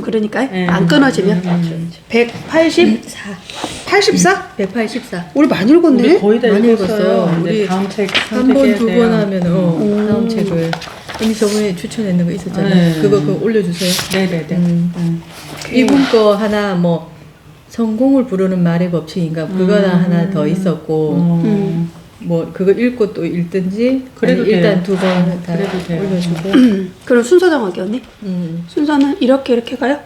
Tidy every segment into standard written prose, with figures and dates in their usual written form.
그러니까 안 끊어지면 184? 84? 184. 우리 많이 읽었네? 우리 거의 다 많이 읽었어요. 읽었어요. 우리 다음 책 한 번, 선택해야 두 번 돼요. 하면 다음 책을 언니 저번에 추천했는 거 있었잖아요. 네. 그거 올려주세요. 네네네. 이분 거 하나 뭐 성공을 부르는 말의 법칙인가 그거나 하나 더 있었고 뭐 그거 읽고 또 읽든지 그래도 아니, 일단 돼요. 두 번 다 그래도 돼요. 올려주고 그럼 순서 정하기 언니? 순서는 이렇게 가요?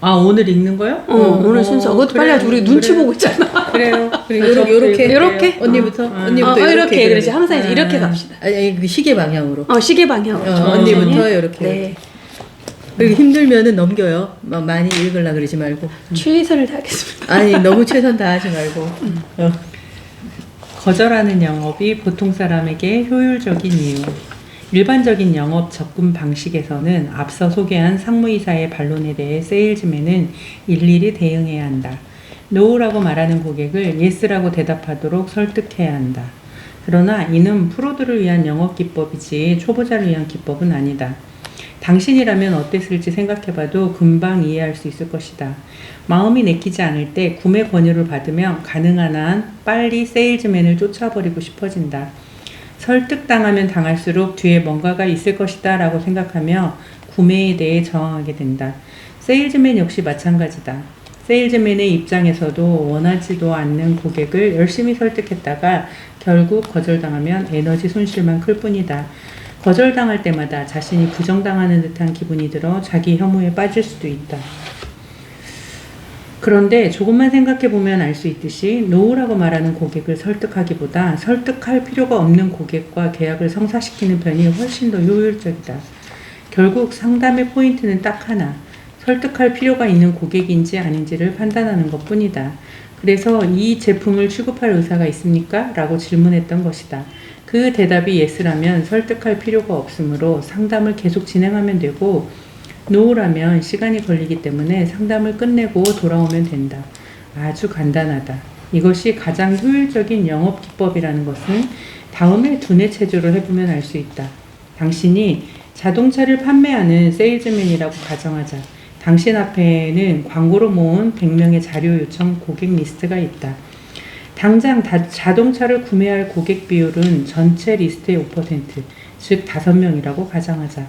아 오늘 읽는 거요? 오늘 순서. 그것도 빨리 하지. 우리 눈치 보고 있잖아. 그래요. 요렇게 요렇게? 언니부터 이렇게 그러지. 항상 이제 이렇게 갑시다. 아니 그 시계 방향으로 시계 방향으로. 언니부터 이렇게 네. 그리고 힘들면은 넘겨요. 막 많이 읽으려 그러지 말고 최선을 다하겠습니다. 아니 너무 최선 다하지 말고 거절하는 영업이 보통 사람에게 효율적인 이유. 일반적인 영업 접근 방식에서는 앞서 소개한 상무이사의 반론에 대해 세일즈맨은 일일이 대응해야 한다. 노라고 말하는 고객을 예스라고 대답하도록 설득해야 한다. 그러나 이는 프로들을 위한 영업 기법이지 초보자를 위한 기법은 아니다. 당신이라면 어땠을지 생각해봐도 금방 이해할 수 있을 것이다. 마음이 내키지 않을 때 구매 권유를 받으면 가능한 한 빨리 세일즈맨을 쫓아버리고 싶어진다. 설득당하면 당할수록 뒤에 뭔가가 있을 것이다 라고 생각하며 구매에 대해 저항하게 된다. 세일즈맨 역시 마찬가지다. 세일즈맨의 입장에서도 원하지도 않는 고객을 열심히 설득했다가 결국 거절당하면 에너지 손실만 클 뿐이다. 거절당할 때마다 자신이 부정당하는 듯한 기분이 들어 자기 혐오에 빠질 수도 있다. 그런데 조금만 생각해보면 알 수 있듯이 노라고 말하는 고객을 설득하기보다 설득할 필요가 없는 고객과 계약을 성사시키는 편이 훨씬 더 효율적이다. 결국 상담의 포인트는 딱 하나, 설득할 필요가 있는 고객인지 아닌지를 판단하는 것 뿐이다. 그래서 이 제품을 취급할 의사가 있습니까? 라고 질문했던 것이다. 그 대답이 예스라면 설득할 필요가 없으므로 상담을 계속 진행하면 되고 노라면 시간이 걸리기 때문에 상담을 끝내고 돌아오면 된다. 아주 간단하다. 이것이 가장 효율적인 영업 기법이라는 것은 다음에 두뇌 체조를 해보면 알 수 있다. 당신이 자동차를 판매하는 세일즈맨이라고 가정하자. 당신 앞에는 광고로 모은 100명의 자료 요청 고객 리스트가 있다. 당장 자동차를 구매할 고객 비율은 전체 리스트의 5%, 즉 5명이라고 가정하자.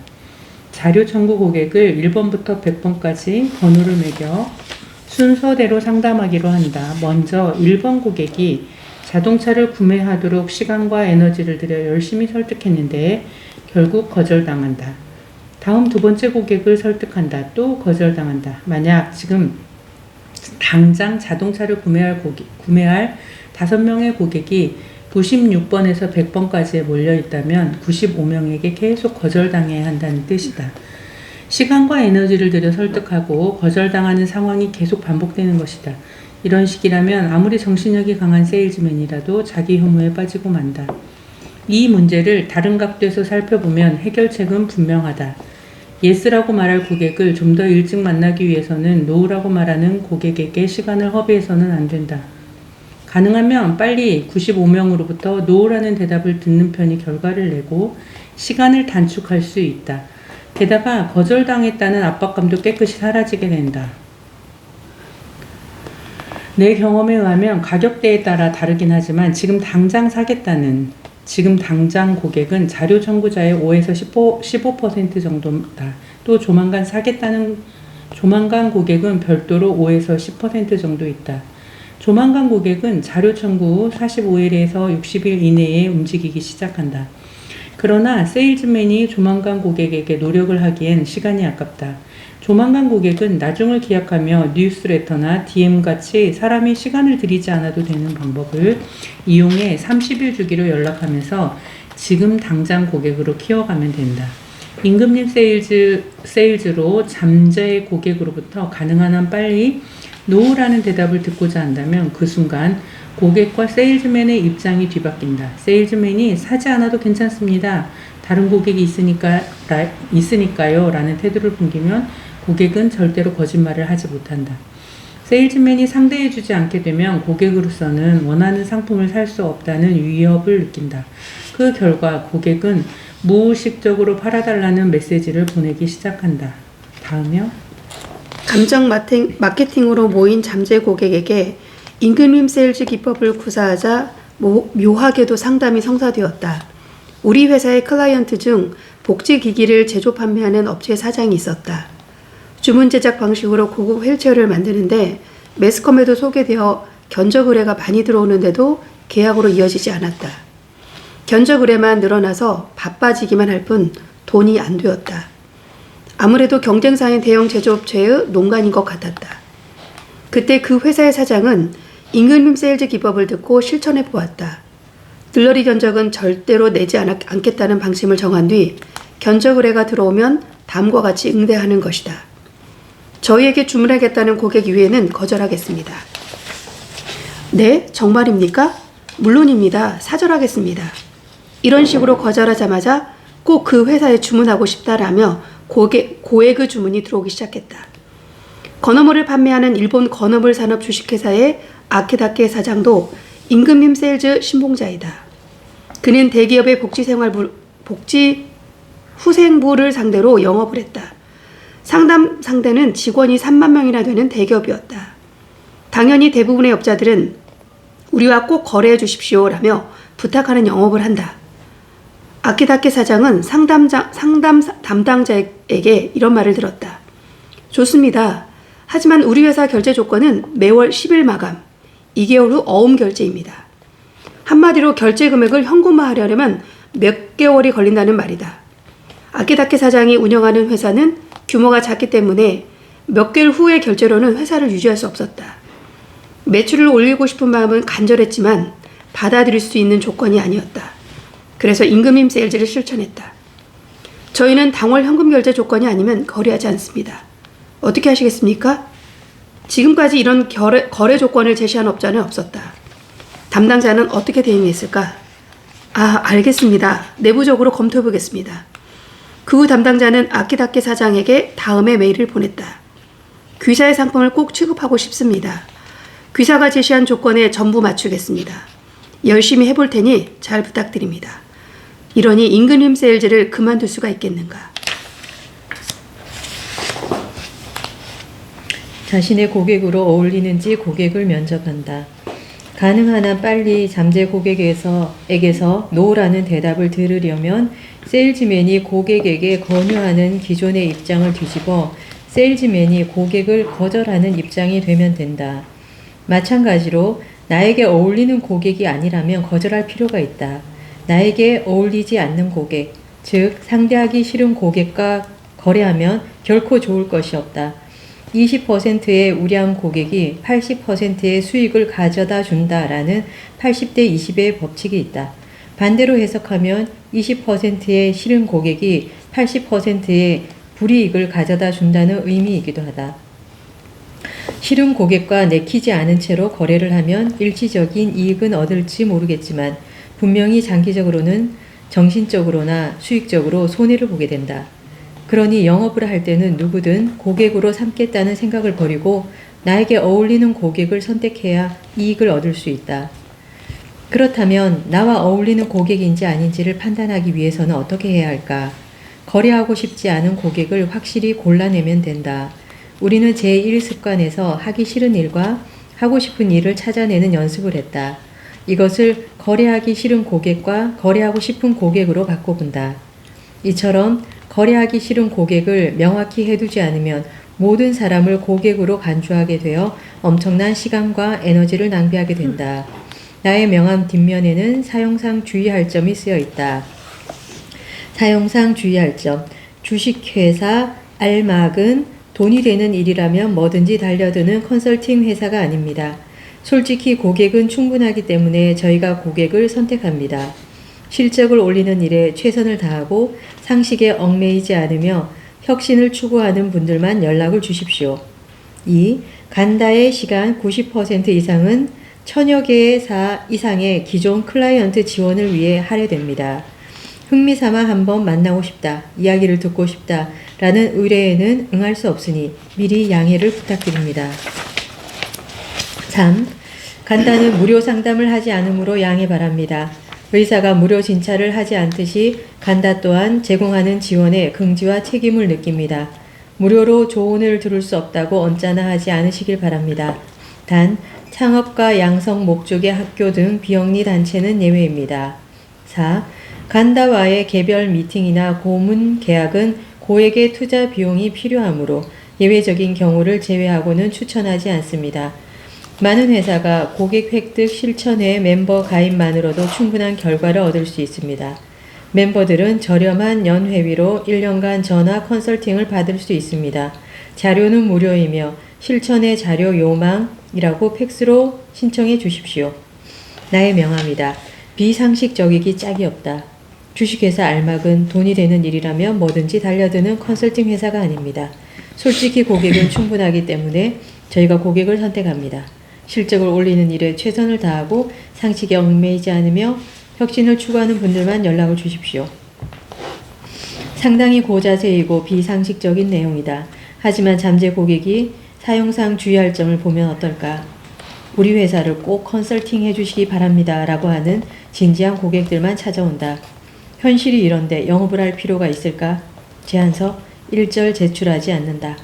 자료 청구 고객을 1번부터 100번까지 번호를 매겨 순서대로 상담하기로 한다. 먼저 1번 고객이 자동차를 구매하도록 시간과 에너지를 들여 열심히 설득했는데 결국 거절당한다. 다음 두 번째 고객을 설득한다. 또 거절당한다. 만약 지금 당장 자동차를 구매할 5명의 고객이 96번에서 100번까지에 몰려있다면 95명에게 계속 거절당해야 한다는 뜻이다. 시간과 에너지를 들여 설득하고 거절당하는 상황이 계속 반복되는 것이다. 이런 식이라면 아무리 정신력이 강한 세일즈맨이라도 자기 혐오에 빠지고 만다. 이 문제를 다른 각도에서 살펴보면 해결책은 분명하다. 예스라고 말할 고객을 좀 더 일찍 만나기 위해서는 노라고 말하는 고객에게 시간을 허비해서는 안 된다. 가능하면 빨리 95명으로부터 노라는 대답을 듣는 편이 결과를 내고 시간을 단축할 수 있다. 게다가 거절당했다는 압박감도 깨끗이 사라지게 된다. 내 경험에 의하면 가격대에 따라 다르긴 하지만 지금 당장 고객은 자료 청구자의 5에서 15% 정도다. 또 조만간 고객은 별도로 5에서 10% 정도 있다. 조만간 고객은 자료 청구 후 45일에서 60일 이내에 움직이기 시작한다. 그러나 세일즈맨이 조만간 고객에게 노력을 하기엔 시간이 아깝다. 조만간 고객은 나중을 기약하며 뉴스레터나 DM같이 사람이 시간을 들이지 않아도 되는 방법을 이용해 30일 주기로 연락하면서 지금 당장 고객으로 키워가면 된다. 임금님 세일즈로 잠재 고객으로부터 가능한 한 빨리 노라는 대답을 듣고자 한다면 그 순간 고객과 세일즈맨의 입장이 뒤바뀐다. 세일즈맨이 사지 않아도 괜찮습니다. 다른 고객이 있으니까요 라는 태도를 풍기면 고객은 절대로 거짓말을 하지 못한다. 세일즈맨이 상대해주지 않게 되면 고객으로서는 원하는 상품을 살 수 없다는 위협을 느낀다. 그 결과 고객은 무의식적으로 팔아달라는 메시지를 보내기 시작한다. 다음이요. 감정 마케팅으로 모인 잠재 고객에게 임금님 세일즈 기법을 구사하자 묘하게도 상담이 성사되었다. 우리 회사의 클라이언트 중 복지기기를 제조 판매하는 업체 사장이 있었다. 주문 제작 방식으로 고급 휠체어를 만드는데 매스컴에도 소개되어 견적 의뢰가 많이 들어오는데도 계약으로 이어지지 않았다. 견적 의뢰만 늘어나서 바빠지기만 할 뿐 돈이 안 되었다. 아무래도 경쟁사인 대형 제조업체의 농간인 것 같았다. 그때 그 회사의 사장은 임금님 세일즈 기법을 듣고 실천해 보았다. 들러리 견적은 절대로 내지 않겠다는 방침을 정한 뒤 견적 의뢰가 들어오면 다음과 같이 응대하는 것이다. 저희에게 주문하겠다는 고객 이외에는 거절하겠습니다. 네, 정말입니까? 물론입니다. 사절하겠습니다. 이런 식으로 거절하자마자 꼭 그 회사에 주문하고 싶다라며 고액의 주문이 들어오기 시작했다. 건어물을 판매하는 일본 건어물 산업 주식회사의 아키다케 사장도 임금님 세일즈 신봉자이다. 그는 대기업의 복지 후생부를 상대로 영업을 했다. 상담 상대는 직원이 3만 명이나 되는 대기업이었다. 당연히 대부분의 업자들은 우리와 꼭 거래해 주십시오 라며 부탁하는 영업을 한다. 아키다케 사장은 상담 담당자에게 이런 말을 들었다. 좋습니다. 하지만 우리 회사 결제 조건은 매월 10일 마감, 2개월 후 어음 결제입니다. 한마디로 결제 금액을 현금화하려면 몇 개월이 걸린다는 말이다. 아키다케 사장이 운영하는 회사는 규모가 작기 때문에 몇 개월 후의 결제로는 회사를 유지할 수 없었다. 매출을 올리고 싶은 마음은 간절했지만 받아들일 수 있는 조건이 아니었다. 그래서 임금님 세일즈를 실천했다. 저희는 당월 현금 결제 조건이 아니면 거래하지 않습니다. 어떻게 하시겠습니까? 지금까지 이런 거래 조건을 제시한 업자는 없었다. 담당자는 어떻게 대응했을까? 알겠습니다. 내부적으로 검토해 보겠습니다. 그 후 담당자는 아키다케 사장에게 다음에 메일을 보냈다. 귀사의 상품을 꼭 취급하고 싶습니다. 귀사가 제시한 조건에 전부 맞추겠습니다. 열심히 해볼 테니 잘 부탁드립니다. 이러니 임금님 세일즈를 그만둘 수가 있겠는가? 자신의 고객으로 어울리는지 고객을 면접한다. 가능한 한 빨리 잠재 고객에게서 노라는 대답을 들으려면 세일즈맨이 고객에게 권유하는 기존의 입장을 뒤집어 세일즈맨이 고객을 거절하는 입장이 되면 된다. 마찬가지로 나에게 어울리는 고객이 아니라면 거절할 필요가 있다. 나에게 어울리지 않는 고객, 즉 상대하기 싫은 고객과 거래하면 결코 좋을 것이 없다. 20%의 우량 고객이 80%의 수익을 가져다 준다라는 80대 20의 법칙이 있다. 반대로 해석하면 20%의 싫은 고객이 80%의 불이익을 가져다 준다는 의미이기도 하다. 싫은 고객과 내키지 않은 채로 거래를 하면 일시적인 이익은 얻을지 모르겠지만 분명히 장기적으로는 정신적으로나 수익적으로 손해를 보게 된다. 그러니 영업을 할 때는 누구든 고객으로 삼겠다는 생각을 버리고 나에게 어울리는 고객을 선택해야 이익을 얻을 수 있다. 그렇다면 나와 어울리는 고객인지 아닌지를 판단하기 위해서는 어떻게 해야 할까? 거래하고 싶지 않은 고객을 확실히 골라내면 된다. 우리는 제1습관에서 하기 싫은 일과 하고 싶은 일을 찾아내는 연습을 했다. 이것을 거래하기 싫은 고객과 거래하고 싶은 고객으로 바꿔본다. 이처럼 거래하기 싫은 고객을 명확히 해두지 않으면 모든 사람을 고객으로 간주하게 되어 엄청난 시간과 에너지를 낭비하게 된다. 나의 명함 뒷면에는 사용상 주의할 점이 쓰여 있다. 사용상 주의할 점. 주식회사 알막은 돈이 되는 일이라면 뭐든지 달려드는 컨설팅 회사가 아닙니다. 솔직히 고객은 충분하기 때문에 저희가 고객을 선택합니다. 실적을 올리는 일에 최선을 다하고 상식에 얽매이지 않으며 혁신을 추구하는 분들만 연락을 주십시오. 2. 간다의 시간 90% 이상은 천여 개의 이상의 기존 클라이언트 지원을 위해 할애됩니다. 흥미삼아 한번 만나고 싶다, 이야기를 듣고 싶다 라는 의뢰에는 응할 수 없으니 미리 양해를 부탁드립니다. 3. 간다는 무료 상담을 하지 않으므로 양해 바랍니다. 의사가 무료 진찰을 하지 않듯이 간다 또한 제공하는 지원에 긍지와 책임을 느낍니다. 무료로 조언을 들을 수 없다고 언짢아 하지 않으시길 바랍니다. 단, 창업과 양성 목적의 학교 등 비영리 단체는 예외입니다. 4. 간다와의 개별 미팅이나 고문 계약은 고액의 투자 비용이 필요하므로 예외적인 경우를 제외하고는 추천하지 않습니다. 많은 회사가 고객 획득 실천의 멤버 가입만으로도 충분한 결과를 얻을 수 있습니다. 멤버들은 저렴한 연회비로 1년간 전화 컨설팅을 받을 수 있습니다. 자료는 무료이며 실천의 자료 요망이라고 팩스로 신청해 주십시오. 나의 명함이다. 비상식적이기 짝이 없다. 주식회사 알막은 돈이 되는 일이라면 뭐든지 달려드는 컨설팅 회사가 아닙니다. 솔직히 고객은 충분하기 때문에 저희가 고객을 선택합니다. 실적을 올리는 일에 최선을 다하고 상식에 얽매이지 않으며 혁신을 추구하는 분들만 연락을 주십시오. 상당히 고자세이고 비상식적인 내용이다. 하지만 잠재 고객이 사용상 주의할 점을 보면 어떨까? 우리 회사를 꼭 컨설팅 해주시기 바랍니다. 라고 하는 진지한 고객들만 찾아온다. 현실이 이런데 영업을 할 필요가 있을까? 제안서 1절 제출하지 않는다.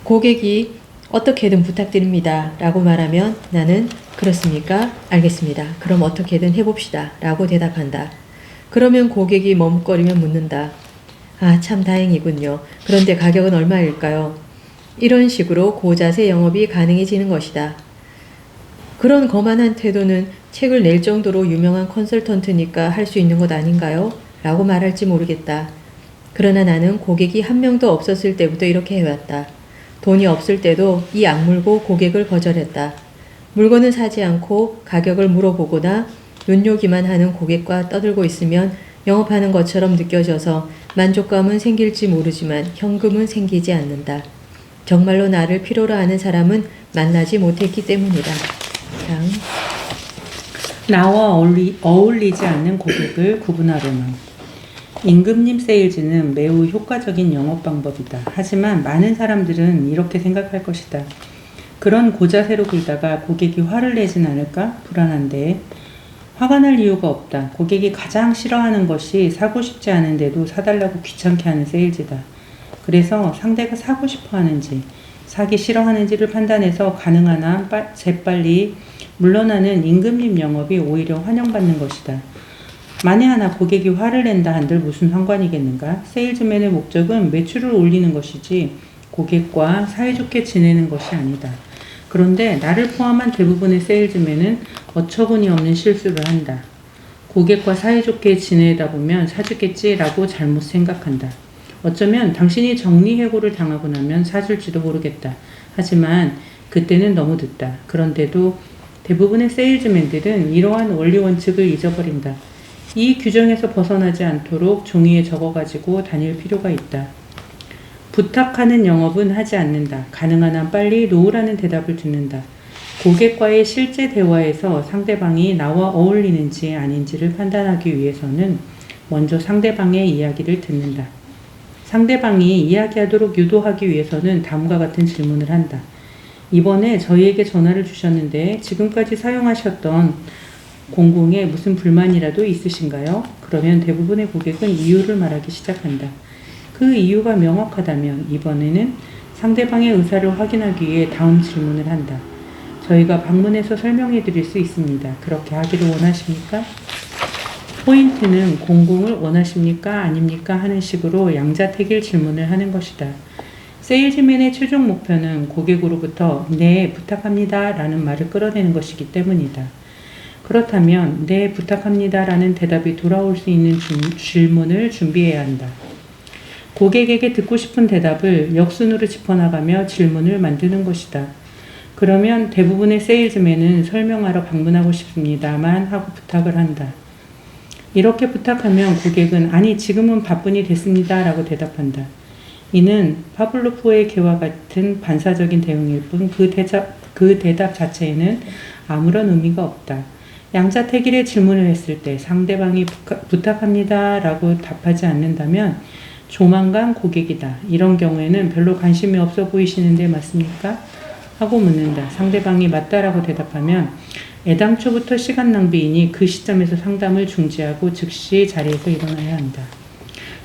고객이 어떻게든 부탁드립니다. 라고 말하면 나는 그렇습니까? 알겠습니다. 그럼 어떻게든 해봅시다. 라고 대답한다. 그러면 고객이 머뭇거리면 묻는다. 아, 참 다행이군요. 그런데 가격은 얼마일까요? 이런 식으로 고자세 영업이 가능해지는 것이다. 그런 거만한 태도는 책을 낼 정도로 유명한 컨설턴트니까 할 수 있는 것 아닌가요? 라고 말할지 모르겠다. 그러나 나는 고객이 한 명도 없었을 때부터 이렇게 해왔다. 돈이 없을 때도 이 악물고 고객을 거절했다. 물건을 사지 않고 가격을 물어보거나 눈요기만 하는 고객과 떠들고 있으면 영업하는 것처럼 느껴져서 만족감은 생길지 모르지만 현금은 생기지 않는다. 정말로 나를 필요로 하는 사람은 만나지 못했기 때문이다. 다음. 나와 어울리지 않는 고객을 구분하려면 임금님 세일즈는 매우 효과적인 영업 방법이다. 하지만 많은 사람들은 이렇게 생각할 것이다. 그런 고자세로 굴다가 고객이 화를 내진 않을까? 불안한데 화가 날 이유가 없다. 고객이 가장 싫어하는 것이 사고 싶지 않은데도 사달라고 귀찮게 하는 세일즈다. 그래서 상대가 사고 싶어 하는지 사기 싫어하는지를 판단해서 가능한 한 재빨리 물러나는 임금님 영업이 오히려 환영받는 것이다. 만에 하나 고객이 화를 낸다 한들 무슨 상관이겠는가? 세일즈맨의 목적은 매출을 올리는 것이지 고객과 사이좋게 지내는 것이 아니다. 그런데 나를 포함한 대부분의 세일즈맨은 어처구니 없는 실수를 한다. 고객과 사이좋게 지내다 보면 사주겠지라고 잘못 생각한다. 어쩌면 당신이 정리해고를 당하고 나면 사줄지도 모르겠다. 하지만 그때는 너무 늦다. 그런데도 대부분의 세일즈맨들은 이러한 원리 원칙을 잊어버린다. 이 규정에서 벗어나지 않도록 종이에 적어가지고 다닐 필요가 있다. 부탁하는 영업은 하지 않는다. 가능한 한 빨리 놓으라는 대답을 듣는다. 고객과의 실제 대화에서 상대방이 나와 어울리는지 아닌지를 판단하기 위해서는 먼저 상대방의 이야기를 듣는다. 상대방이 이야기하도록 유도하기 위해서는 다음과 같은 질문을 한다. 이번에 저희에게 전화를 주셨는데 지금까지 사용하셨던 공공에 무슨 불만이라도 있으신가요? 그러면 대부분의 고객은 이유를 말하기 시작한다. 그 이유가 명확하다면 이번에는 상대방의 의사를 확인하기 위해 다음 질문을 한다. 저희가 방문해서 설명해 드릴 수 있습니다. 그렇게 하기를 원하십니까? 포인트는 공공을 원하십니까? 아닙니까? 하는 식으로 양자택일 질문을 하는 것이다. 세일즈맨의 최종 목표는 고객으로부터 네, 부탁합니다 라는 말을 끌어내는 것이기 때문이다. 그렇다면 네, 부탁합니다 라는 대답이 돌아올 수 있는 질문을 준비해야 한다. 고객에게 듣고 싶은 대답을 역순으로 짚어나가며 질문을 만드는 것이다. 그러면 대부분의 세일즈맨은 설명하러 방문하고 싶습니다만 하고 부탁을 한다. 이렇게 부탁하면 고객은 아니 지금은 바쁘니 됐습니다 라고 대답한다. 이는 파블로프의 개와 같은 반사적인 대응일 뿐 그 대답 자체에는 아무런 의미가 없다. 양자택일의 질문을 했을 때 상대방이 부탁합니다 라고 답하지 않는다면 조만간 고객이다. 이런 경우에는 별로 관심이 없어 보이시는데 맞습니까? 하고 묻는다. 상대방이 맞다라고 대답하면 애당초부터 시간 낭비이니 그 시점에서 상담을 중지하고 즉시 자리에서 일어나야 한다.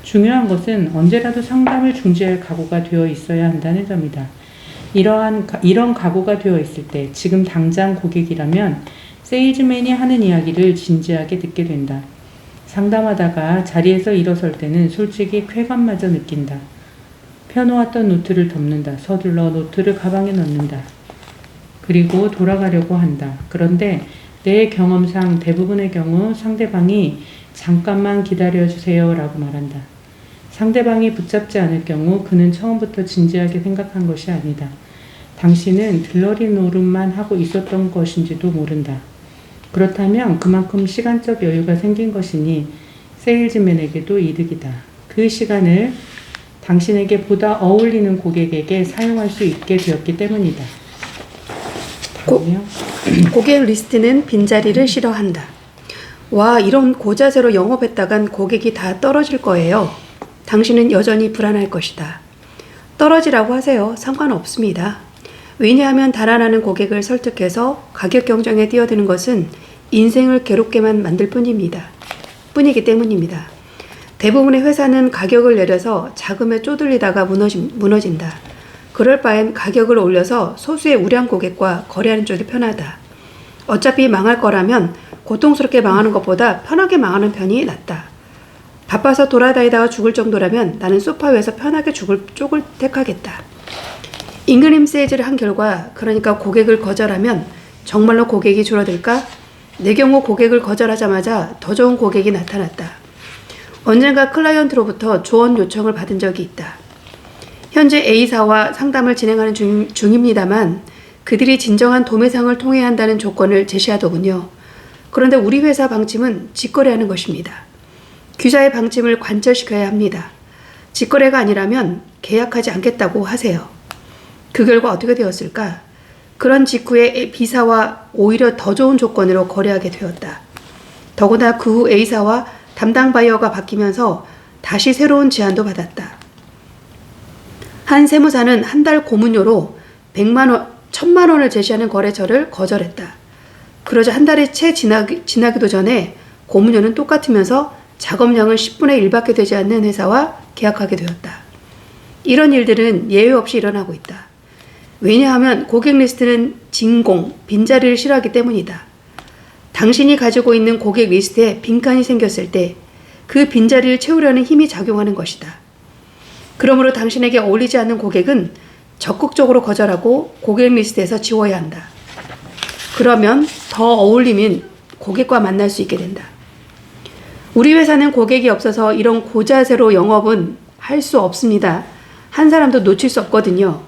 중요한 것은 언제라도 상담을 중지할 각오가 되어 있어야 한다는 점이다. 이런 각오가 되어 있을 때 지금 당장 고객이라면 세일즈맨이 하는 이야기를 진지하게 듣게 된다. 상담하다가 자리에서 일어설 때는 솔직히 쾌감마저 느낀다. 펴놓았던 노트를 덮는다. 서둘러 노트를 가방에 넣는다. 그리고 돌아가려고 한다. 그런데 내 경험상 대부분의 경우 상대방이 잠깐만 기다려주세요 라고 말한다. 상대방이 붙잡지 않을 경우 그는 처음부터 진지하게 생각한 것이 아니다. 당신은 들러리 노름만 하고 있었던 것인지도 모른다. 그렇다면 그만큼 시간적 여유가 생긴 것이니 세일즈맨에게도 이득이다. 그 시간을 당신에게 보다 어울리는 고객에게 사용할 수 있게 되었기 때문이다. 다음이요. 고객 리스트는 빈자리를 싫어한다. 와, 이런 고자세로 영업했다간 고객이 다 떨어질 거예요. 당신은 여전히 불안할 것이다. 떨어지라고 하세요. 상관없습니다. 왜냐하면 달아나는 고객을 설득해서 가격 경쟁에 뛰어드는 것은 인생을 괴롭게만 만들 뿐이기 때문입니다. 대부분의 회사는 가격을 내려서 자금에 쪼들리다가 무너진다. 그럴 바엔 가격을 올려서 소수의 우량 고객과 거래하는 쪽이 편하다. 어차피 망할 거라면 고통스럽게 망하는 것보다 편하게 망하는 편이 낫다. 바빠서 돌아다니다가 죽을 정도라면 나는 소파 위에서 편하게 죽을 쪽을 택하겠다. 임금 세일즈를 한 결과, 그러니까 고객을 거절하면 정말로 고객이 줄어들까? 내 경우 고객을 거절하자마자 더 좋은 고객이 나타났다. 언젠가 클라이언트로부터 조언 요청을 받은 적이 있다. 현재 A사와 상담을 진행하는 중입니다만 그들이 진정한 도매상을 통해야 한다는 조건을 제시하더군요. 그런데 우리 회사 방침은 직거래하는 것입니다. 귀사의 방침을 관철시켜야 합니다. 직거래가 아니라면 계약하지 않겠다고 하세요. 그 결과 어떻게 되었을까? 그런 직후에 B사와 오히려 더 좋은 조건으로 거래하게 되었다. 더구나 그 후 A사와 담당 바이어가 바뀌면서 다시 새로운 제안도 받았다. 한 세무사는 한 달 고문료로 100만 원, 1000만 원을 제시하는 거래처를 거절했다. 그러자 한 달이 채 지나기도 전에 고문료는 똑같으면서 작업량은 10분의 1밖에 되지 않는 회사와 계약하게 되었다. 이런 일들은 예외 없이 일어나고 있다. 왜냐하면 고객 리스트는 진공, 빈자리를 싫어하기 때문이다. 당신이 가지고 있는 고객 리스트에 빈칸이 생겼을 때 그 빈자리를 채우려는 힘이 작용하는 것이다. 그러므로 당신에게 어울리지 않는 고객은 적극적으로 거절하고 고객 리스트에서 지워야 한다. 그러면 더 어울리면 고객과 만날 수 있게 된다. 우리 회사는 고객이 없어서 이런 고자세로 영업은 할 수 없습니다. 한 사람도 놓칠 수 없거든요.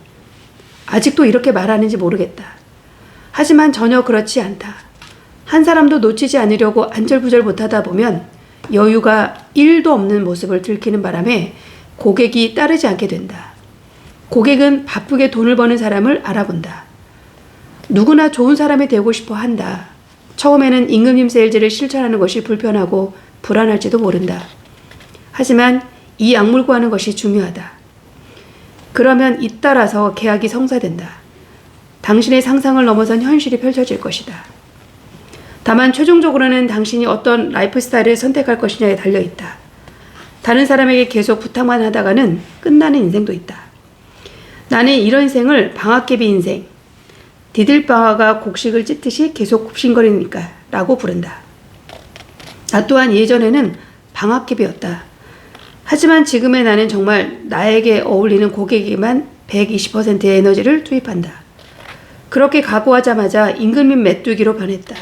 아직도 이렇게 말하는지 모르겠다. 하지만 전혀 그렇지 않다. 한 사람도 놓치지 않으려고 안절부절 못하다 보면 여유가 1도 없는 모습을 들키는 바람에 고객이 따르지 않게 된다. 고객은 바쁘게 돈을 버는 사람을 알아본다. 누구나 좋은 사람이 되고 싶어 한다. 처음에는 임금님 세일즈를 실천하는 것이 불편하고 불안할지도 모른다. 하지만 이 약물 구하는 것이 중요하다. 그러면 잇따라서 계약이 성사된다. 당신의 상상을 넘어선 현실이 펼쳐질 것이다. 다만 최종적으로는 당신이 어떤 라이프 스타일을 선택할 것이냐에 달려있다. 다른 사람에게 계속 부탁만 하다가는 끝나는 인생도 있다. 나는 이런 인생을 방학개비 인생, 디들방아가 곡식을 찢듯이 계속 굽신거리니까 라고 부른다. 나 또한 예전에는 방학개비였다. 하지만 지금의 나는 정말 나에게 어울리는 고객에게만 120%의 에너지를 투입한다. 그렇게 각오하자마자 임금님 메뚜기로 변했다.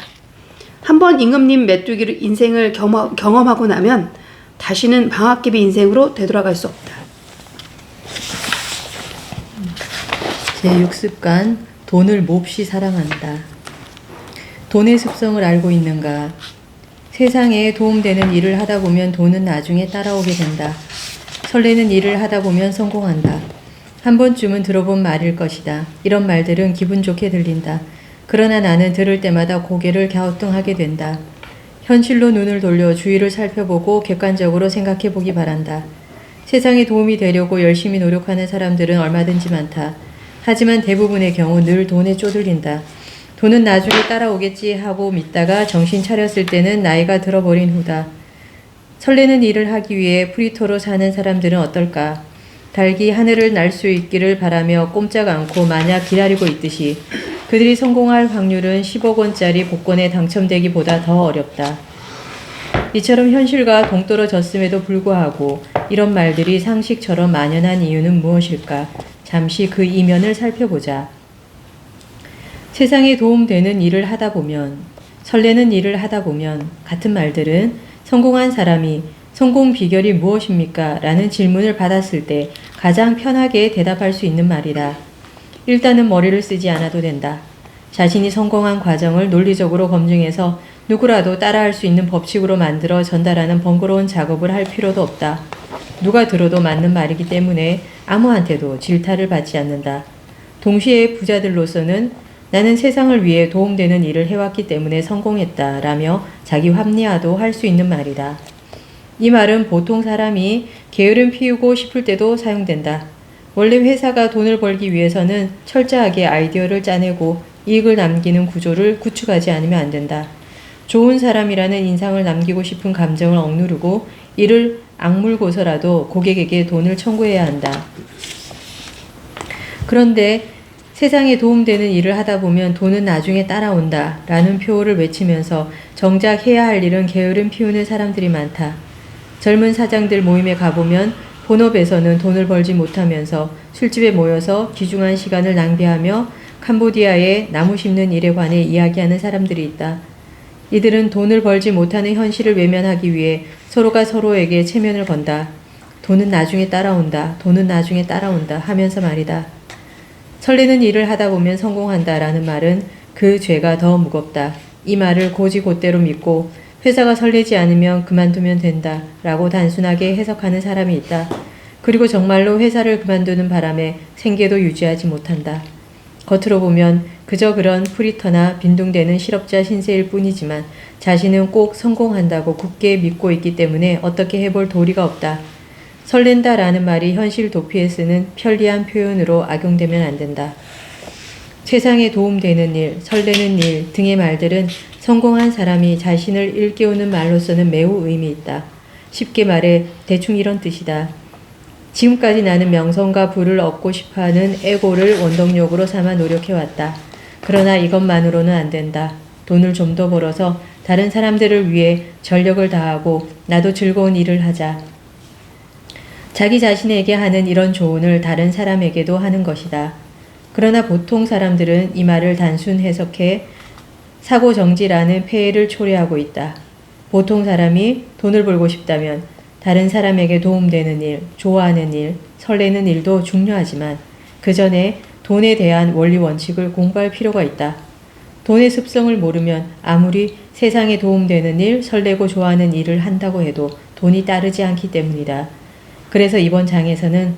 한번 임금님 메뚜기 인생을 경험하고 나면 다시는 방학개비 인생으로 되돌아갈 수 없다. 제6습관 돈을 몹시 사랑한다. 돈의 습성을 알고 있는가? 세상에 도움되는 일을 하다 보면 돈은 나중에 따라오게 된다. 설레는 일을 하다 보면 성공한다. 한 번쯤은 들어본 말일 것이다. 이런 말들은 기분 좋게 들린다. 그러나 나는 들을 때마다 고개를 갸우뚱하게 된다. 현실로 눈을 돌려 주위를 살펴보고 객관적으로 생각해 보기 바란다. 세상에 도움이 되려고 열심히 노력하는 사람들은 얼마든지 많다. 하지만 대부분의 경우 늘 돈에 쪼들린다. 돈은 나중에 따라오겠지 하고 믿다가 정신 차렸을 때는 나이가 들어버린 후다. 설레는 일을 하기 위해 프리터로 사는 사람들은 어떨까? 닭이 하늘을 날 수 있기를 바라며 꼼짝 않고 마냥 기다리고 있듯이 그들이 성공할 확률은 10억 원짜리 복권에 당첨되기보다 더 어렵다. 이처럼 현실과 동떨어졌음에도 불구하고 이런 말들이 상식처럼 만연한 이유는 무엇일까? 잠시 그 이면을 살펴보자. 세상에 도움되는 일을 하다 보면, 설레는 일을 하다 보면 같은 말들은 성공한 사람이 성공 비결이 무엇입니까? 라는 질문을 받았을 때 가장 편하게 대답할 수 있는 말이다. 일단은 머리를 쓰지 않아도 된다. 자신이 성공한 과정을 논리적으로 검증해서 누구라도 따라할 수 있는 법칙으로 만들어 전달하는 번거로운 작업을 할 필요도 없다. 누가 들어도 맞는 말이기 때문에 아무한테도 질타를 받지 않는다. 동시에 부자들로서는 나는 세상을 위해 도움되는 일을 해왔기 때문에 성공했다 라며 자기 합리화도 할 수 있는 말이다. 이 말은 보통 사람이 게으름 피우고 싶을 때도 사용된다. 원래 회사가 돈을 벌기 위해서는 철저하게 아이디어를 짜내고 이익을 남기는 구조를 구축하지 않으면 안 된다. 좋은 사람이라는 인상을 남기고 싶은 감정을 억누르고 이를 악물고서라도 고객에게 돈을 청구해야 한다. 그런데 세상에 도움되는 일을 하다 보면 돈은 나중에 따라온다 라는 표어를 외치면서 정작 해야 할 일은 게으름 피우는 사람들이 많다. 젊은 사장들 모임에 가보면 본업에서는 돈을 벌지 못하면서 술집에 모여서 귀중한 시간을 낭비하며 캄보디아의 나무 심는 일에 관해 이야기하는 사람들이 있다. 이들은 돈을 벌지 못하는 현실을 외면하기 위해 서로가 서로에게 체면을 건다. 돈은 나중에 따라온다. 돈은 나중에 따라온다 하면서 말이다. 설레는 일을 하다 보면 성공한다 라는 말은 그 죄가 더 무겁다. 이 말을 고지고대로 믿고 회사가 설레지 않으면 그만두면 된다 라고 단순하게 해석하는 사람이 있다. 그리고 정말로 회사를 그만두는 바람에 생계도 유지하지 못한다. 겉으로 보면 그저 그런 프리터나 빈둥대는 실업자 신세일 뿐이지만 자신은 꼭 성공한다고 굳게 믿고 있기 때문에 어떻게 해볼 도리가 없다. 설렌다 라는 말이 현실 도피에 쓰는 편리한 표현으로 악용되면 안 된다. 세상에 도움되는 일, 설레는 일 등의 말들은 성공한 사람이 자신을 일깨우는 말로서는 매우 의미 있다. 쉽게 말해 대충 이런 뜻이다. 지금까지 나는 명성과 부를 얻고 싶어하는 에고를 원동력으로 삼아 노력해왔다. 그러나 이것만으로는 안 된다. 돈을 좀 더 벌어서 다른 사람들을 위해 전력을 다하고 나도 즐거운 일을 하자. 자기 자신에게 하는 이런 조언을 다른 사람에게도 하는 것이다. 그러나 보통 사람들은 이 말을 단순 해석해 사고정지라는 폐해를 초래하고 있다. 보통 사람이 돈을 벌고 싶다면 다른 사람에게 도움되는 일, 좋아하는 일, 설레는 일도 중요하지만 그 전에 돈에 대한 원리 원칙을 공부할 필요가 있다. 돈의 습성을 모르면 아무리 세상에 도움되는 일, 설레고 좋아하는 일을 한다고 해도 돈이 따르지 않기 때문이다. 그래서 이번 장에서는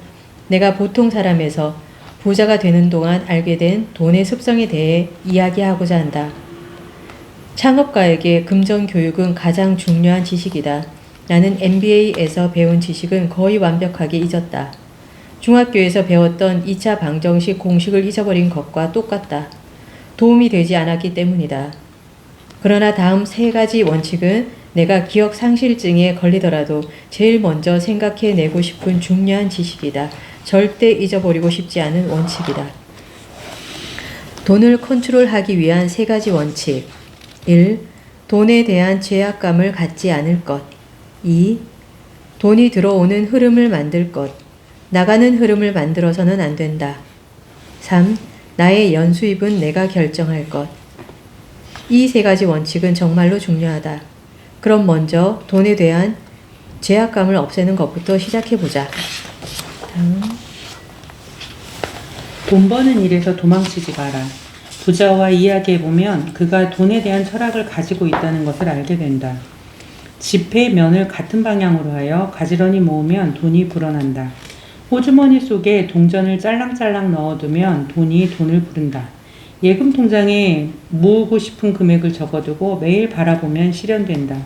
내가 보통 사람에서 부자가 되는 동안 알게 된 돈의 습성에 대해 이야기하고자 한다. 창업가에게 금전 교육은 가장 중요한 지식이다. 나는 MBA에서 배운 지식은 거의 완벽하게 잊었다. 중학교에서 배웠던 2차 방정식 공식을 잊어버린 것과 똑같다. 도움이 되지 않았기 때문이다. 그러나 다음 3가지 원칙은 내가 기억 상실증에 걸리더라도 제일 먼저 생각해내고 싶은 중요한 지식이다. 절대 잊어버리고 싶지 않은 원칙이다. 돈을 컨트롤하기 위한 3가지 원칙. 1. 돈에 대한 죄악감을 갖지 않을 것. 2. 돈이 들어오는 흐름을 만들 것. 나가는 흐름을 만들어서는 안 된다. 3. 나의 연수입은 내가 결정할 것. 이 3가지 원칙은 정말로 중요하다. 그럼 먼저 돈에 대한 죄악감을 없애는 것부터 시작해보자. 돈 버는 일에서 도망치지 마라. 부자와 이야기해보면 그가 돈에 대한 철학을 가지고 있다는 것을 알게 된다. 지폐의 면을 같은 방향으로 하여 가지런히 모으면 돈이 불어난다. 호주머니 속에 동전을 짤랑짤랑 넣어두면 돈이 돈을 부른다. 예금 통장에 모으고 싶은 금액을 적어두고 매일 바라보면 실현된다.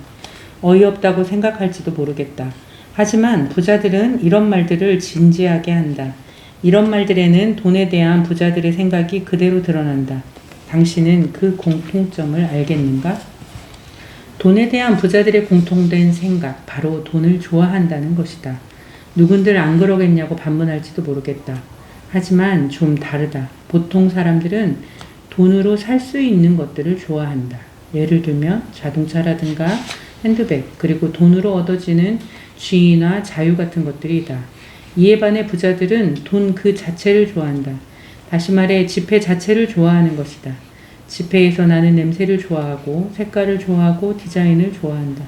어이없다고 생각할지도 모르겠다. 하지만 부자들은 이런 말들을 진지하게 한다. 이런 말들에는 돈에 대한 부자들의 생각이 그대로 드러난다. 당신은 그 공통점을 알겠는가? 돈에 대한 부자들의 공통된 생각, 바로 돈을 좋아한다는 것이다. 누군들 안 그러겠냐고 반문할지도 모르겠다. 하지만 좀 다르다. 보통 사람들은 돈으로 살 수 있는 것들을 좋아한다. 예를 들면 자동차라든가 핸드백, 그리고 돈으로 얻어지는 지위나 자유 같은 것들이다. 이에 반해 부자들은 돈 그 자체를 좋아한다. 다시 말해 지폐 자체를 좋아하는 것이다. 지폐에서 나는 냄새를 좋아하고 색깔을 좋아하고 디자인을 좋아한다.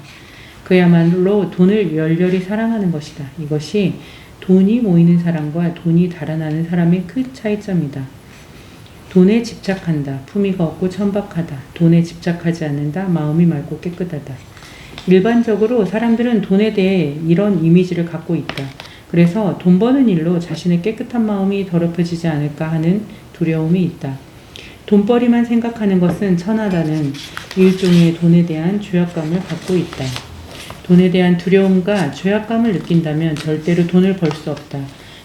그야말로 돈을 열렬히 사랑하는 것이다. 이것이 돈이 모이는 사람과 돈이 달아나는 사람의 큰 차이점이다. 돈에 집착한다. 품위가 없고 천박하다. 돈에 집착하지 않는다. 마음이 맑고 깨끗하다. 일반적으로 사람들은 돈에 대해 이런 이미지를 갖고 있다. 그래서 돈 버는 일로 자신의 깨끗한 마음이 더럽혀지지 않을까 하는 두려움이 있다. 돈벌이만 생각하는 것은 천하다는 일종의 돈에 대한 죄악감을 갖고 있다. 돈에 대한 두려움과 죄악감을 느낀다면 절대로 돈을 벌 수 없다.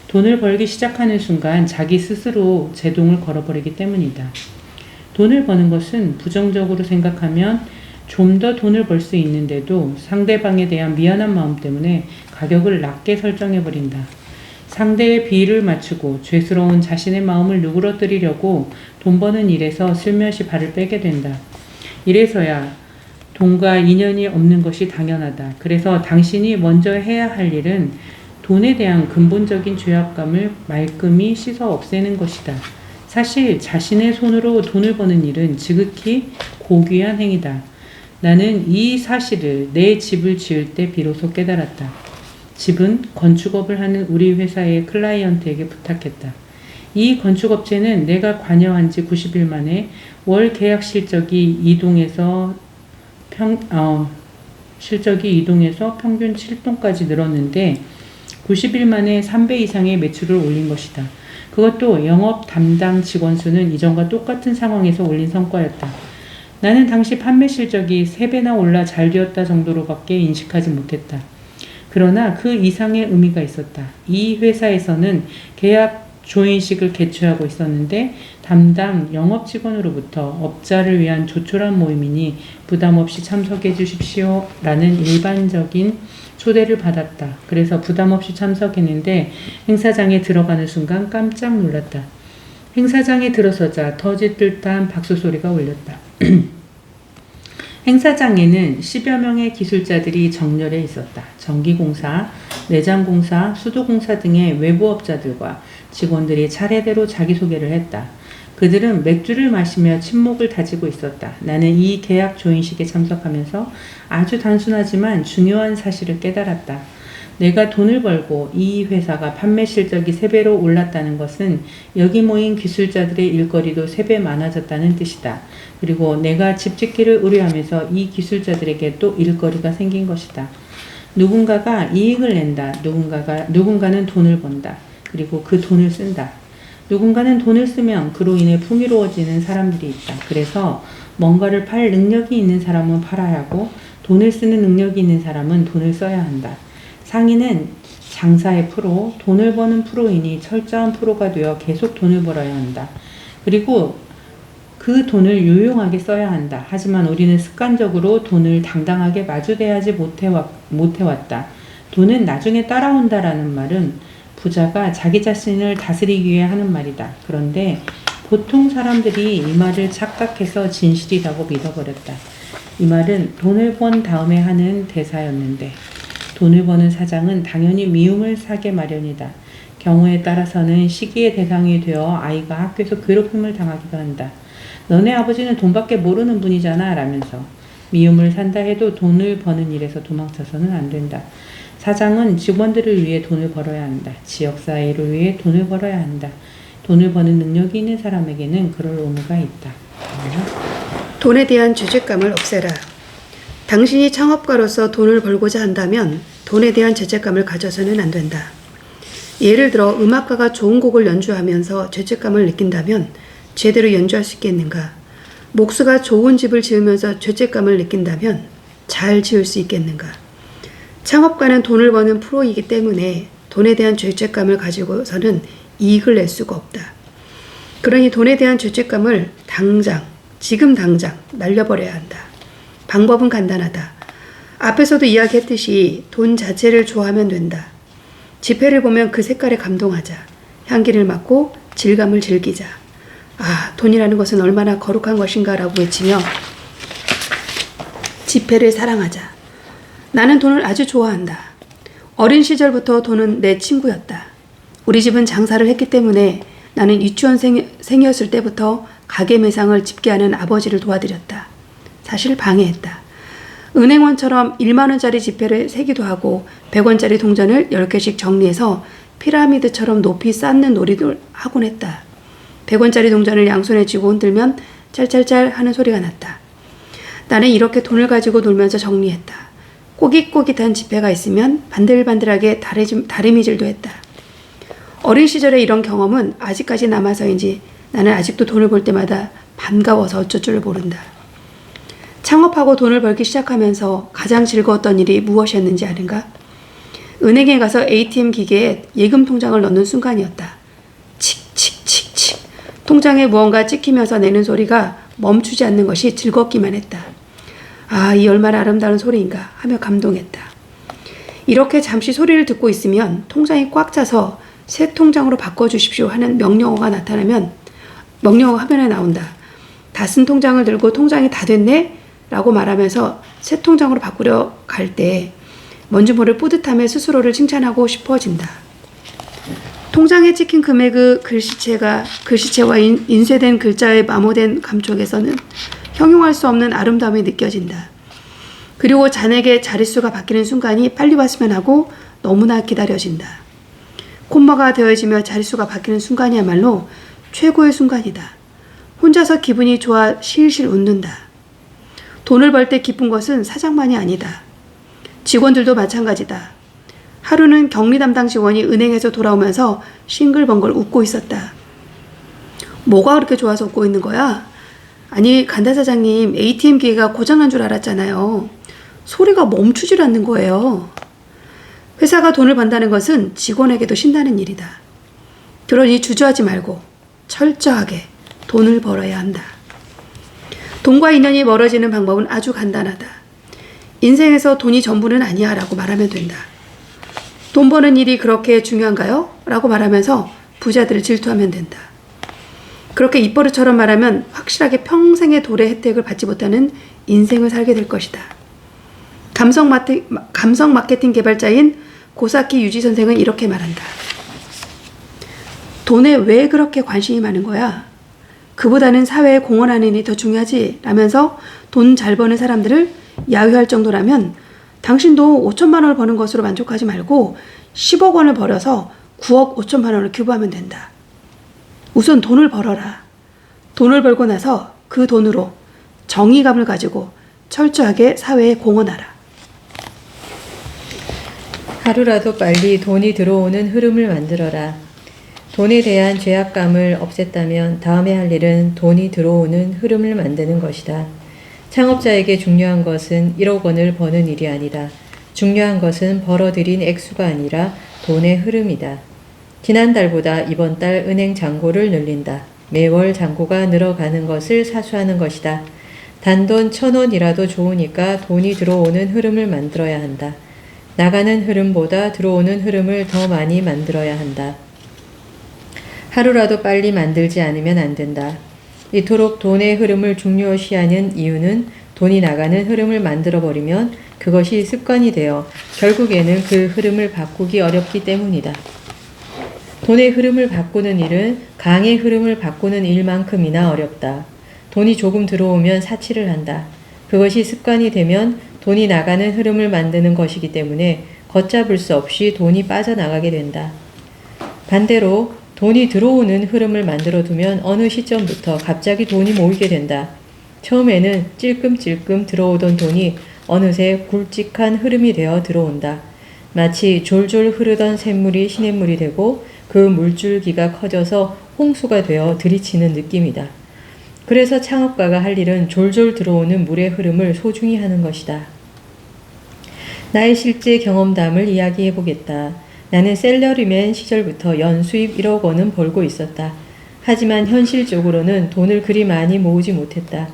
돈을 벌기 시작하는 순간 자기 스스로 제동을 걸어버리기 때문이다. 돈을 버는 것은 부정적으로 생각하면 좀 더 돈을 벌 수 있는데도 상대방에 대한 미안한 마음 때문에 가격을 낮게 설정해버린다. 상대의 비위를 맞추고 죄스러운 자신의 마음을 누그러뜨리려고 돈 버는 일에서 슬며시 발을 빼게 된다. 이래서야 돈과 인연이 없는 것이 당연하다. 그래서 당신이 먼저 해야 할 일은 돈에 대한 근본적인 죄악감을 말끔히 씻어 없애는 것이다. 사실 자신의 손으로 돈을 버는 일은 지극히 고귀한 행위다. 나는 이 사실을 내 집을 지을 때 비로소 깨달았다. 집은 건축업을 하는 우리 회사의 클라이언트에게 부탁했다. 이 건축업체는 내가 관여한 지 90일 만에 월 계약 실적이 이동해서 평균 7돈까지 늘었는데 90일 만에 3배 이상의 매출을 올린 것이다. 그것도 영업 담당 직원 수는 이전과 똑같은 상황에서 올린 성과였다. 나는 당시 판매 실적이 3배나 올라 잘 되었다 정도로밖에 인식하지 못했다. 그러나 그 이상의 의미가 있었다. 이 회사에서는 계약 조인식을 개최하고 있었는데 담당 영업 직원으로부터 업자를 위한 조촐한 모임이니 부담 없이 참석해 주십시오 라는 일반적인 초대를 받았다. 그래서 부담 없이 참석했는데 행사장에 들어가는 순간 깜짝 놀랐다. 행사장에 들어서자 터질 듯한 박수 소리가 울렸다. 행사장에는 10여 명의 기술자들이 정렬해 있었다. 전기공사, 내장공사, 수도공사 등의 외부업자들과 직원들이 차례대로 자기소개를 했다. 그들은 맥주를 마시며 침묵을 다지고 있었다. 나는 이 계약 조인식에 참석하면서 아주 단순하지만 중요한 사실을 깨달았다. 내가 돈을 벌고 이 회사가 판매 실적이 3배로 올랐다는 것은 여기 모인 기술자들의 일거리도 3배 많아졌다는 뜻이다. 그리고 내가 집 짓기를 의뢰하면서 이 기술자들에게 또 일거리가 생긴 것이다. 누군가가 이익을 낸다. 누군가는 돈을 번다. 그리고 그 돈을 쓴다. 누군가는 돈을 쓰면 그로 인해 풍요로워지는 사람들이 있다. 그래서 뭔가를 팔 능력이 있는 사람은 팔아야 하고 돈을 쓰는 능력이 있는 사람은 돈을 써야 한다. 상인은 장사의 프로, 돈을 버는 프로이니 철저한 프로가 되어 계속 돈을 벌어야 한다. 그리고 그 돈을 유용하게 써야 한다. 하지만 우리는 습관적으로 돈을 당당하게 마주대하지 못해왔다. 돈은 나중에 따라온다라는 말은 부자가 자기 자신을 다스리기 위해 하는 말이다. 그런데 보통 사람들이 이 말을 착각해서 진실이라고 믿어버렸다. 이 말은 돈을 번 다음에 하는 대사였는데 돈을 버는 사장은 당연히 미움을 사게 마련이다. 경우에 따라서는 시기의 대상이 되어 아이가 학교에서 괴롭힘을 당하기도 한다. 너네 아버지는 돈밖에 모르는 분이잖아 라면서 미움을 산다 해도 돈을 버는 일에서 도망쳐서는 안 된다. 사장은 직원들을 위해 돈을 벌어야 한다. 지역사회를 위해 돈을 벌어야 한다. 돈을 버는 능력이 있는 사람에게는 그럴 의무가 있다. 돈에 대한 죄책감을 없애라. 당신이 창업가로서 돈을 벌고자 한다면 돈에 대한 죄책감을 가져서는 안 된다. 예를 들어 음악가가 좋은 곡을 연주하면서 죄책감을 느낀다면 제대로 연주할 수 있겠는가? 목수가 좋은 집을 지으면서 죄책감을 느낀다면 잘 지을 수 있겠는가? 창업가는 돈을 버는 프로이기 때문에 돈에 대한 죄책감을 가지고서는 이익을 낼 수가 없다. 그러니 돈에 대한 죄책감을 지금 당장 날려버려야 한다. 방법은 간단하다. 앞에서도 이야기했듯이 돈 자체를 좋아하면 된다. 지폐를 보면 그 색깔에 감동하자. 향기를 맡고 질감을 즐기자. 아, 돈이라는 것은 얼마나 거룩한 것인가 라고 외치며 지폐를 사랑하자. 나는 돈을 아주 좋아한다. 어린 시절부터 돈은 내 친구였다. 우리 집은 장사를 했기 때문에 나는 유치원생이었을 때부터 가게 매상을 집계하는 아버지를 도와드렸다. 사실 방해했다. 은행원처럼 1만 원짜리 지폐를 세기도 하고 100원짜리 동전을 10개씩 정리해서 피라미드처럼 높이 쌓는 놀이를 하곤 했다. 100원짜리 동전을 양손에 쥐고 흔들면 짤짤짤 하는 소리가 났다. 나는 이렇게 돈을 가지고 놀면서 정리했다. 꼬깃꼬깃한 지폐가 있으면 반들반들하게 다리미질도 했다. 어린 시절에 이런 경험은 아직까지 남아서인지 나는 아직도 돈을 볼 때마다 반가워서 어쩔 줄 모른다. 창업하고 돈을 벌기 시작하면서 가장 즐거웠던 일이 무엇이었는지 아는가? 은행에 가서 ATM 기계에 예금 통장을 넣는 순간이었다. 칙칙칙칙. 통장에 무언가 찍히면서 내는 소리가 멈추지 않는 것이 즐겁기만 했다. 아, 이 얼마나 아름다운 소리인가 하며 감동했다. 이렇게 잠시 소리를 듣고 있으면 통장이 꽉 차서 새 통장으로 바꿔주십시오 하는 명령어가 나타나면 명령어 화면에 나온다. 다 쓴 통장을 들고 통장이 다 됐네? 라고 말하면서 새 통장으로 바꾸려 갈 때 뭔지 모를 뿌듯함에 스스로를 칭찬하고 싶어진다. 통장에 찍힌 금액의 글씨체와 인쇄된 글자의 마모된 감촉에서는 형용할 수 없는 아름다움이 느껴진다. 그리고 잔액의 자릿수가 바뀌는 순간이 빨리 왔으면 하고 너무나 기다려진다. 콤마가 되어지며 자릿수가 바뀌는 순간이야말로 최고의 순간이다. 혼자서 기분이 좋아 실실 웃는다. 돈을 벌 때 기쁜 것은 사장만이 아니다. 직원들도 마찬가지다. 하루는 격리 담당 직원이 은행에서 돌아오면서 싱글벙글 웃고 있었다. 뭐가 그렇게 좋아서 웃고 있는 거야? 아니, 간다 사장님, ATM 기계가 고장난 줄 알았잖아요. 소리가 멈추질 않는 거예요. 회사가 돈을 번다는 것은 직원에게도 신나는 일이다. 그러니 주저하지 말고 철저하게 돈을 벌어야 한다. 돈과 인연이 멀어지는 방법은 아주 간단하다. 인생에서 돈이 전부는 아니야 라고 말하면 된다. 돈 버는 일이 그렇게 중요한가요? 라고 말하면서 부자들을 질투하면 된다. 그렇게 입버릇처럼 말하면 확실하게 평생의 돈의 혜택을 받지 못하는 인생을 살게 될 것이다. 감성 마케팅 개발자인 고사키 유지 선생은 이렇게 말한다. 돈에 왜 그렇게 관심이 많은 거야? 그보다는 사회에 공헌하는 일이 더 중요하지 라면서 돈 잘 버는 사람들을 야유할 정도라면 당신도 5천만 원을 버는 것으로 만족하지 말고 10억 원을 벌여서 9억 5천만 원을 기부하면 된다. 우선 돈을 벌어라. 돈을 벌고 나서 그 돈으로 정의감을 가지고 철저하게 사회에 공헌하라. 하루라도 빨리 돈이 들어오는 흐름을 만들어라. 돈에 대한 죄악감을 없앴다면 다음에 할 일은 돈이 들어오는 흐름을 만드는 것이다. 창업자에게 중요한 것은 1억 원을 버는 일이 아니다. 중요한 것은 벌어들인 액수가 아니라 돈의 흐름이다. 지난달보다 이번 달 은행 잔고를 늘린다. 매월 잔고가 늘어가는 것을 사수하는 것이다. 단돈 1,000원이라도 좋으니까 돈이 들어오는 흐름을 만들어야 한다. 나가는 흐름보다 들어오는 흐름을 더 많이 만들어야 한다. 하루라도 빨리 만들지 않으면 안 된다. 이토록 돈의 흐름을 중요시하는 이유는 돈이 나가는 흐름을 만들어버리면 그것이 습관이 되어 결국에는 그 흐름을 바꾸기 어렵기 때문이다. 돈의 흐름을 바꾸는 일은 강의 흐름을 바꾸는 일만큼이나 어렵다. 돈이 조금 들어오면 사치를 한다. 그것이 습관이 되면 돈이 나가는 흐름을 만드는 것이기 때문에 걷잡을 수 없이 돈이 빠져나가게 된다. 반대로 돈이 들어오는 흐름을 만들어두면 어느 시점부터 갑자기 돈이 모이게 된다. 처음에는 찔끔찔끔 들어오던 돈이 어느새 굵직한 흐름이 되어 들어온다. 마치 졸졸 흐르던 샘물이 시냇물이 되고 그 물줄기가 커져서 홍수가 되어 들이치는 느낌이다. 그래서 창업가가 할 일은 졸졸 들어오는 물의 흐름을 소중히 하는 것이다. 나의 실제 경험담을 이야기해보겠다. 나는 셀러리맨 시절부터 연수입 1억 원은 벌고 있었다. 하지만 현실적으로는 돈을 그리 많이 모으지 못했다.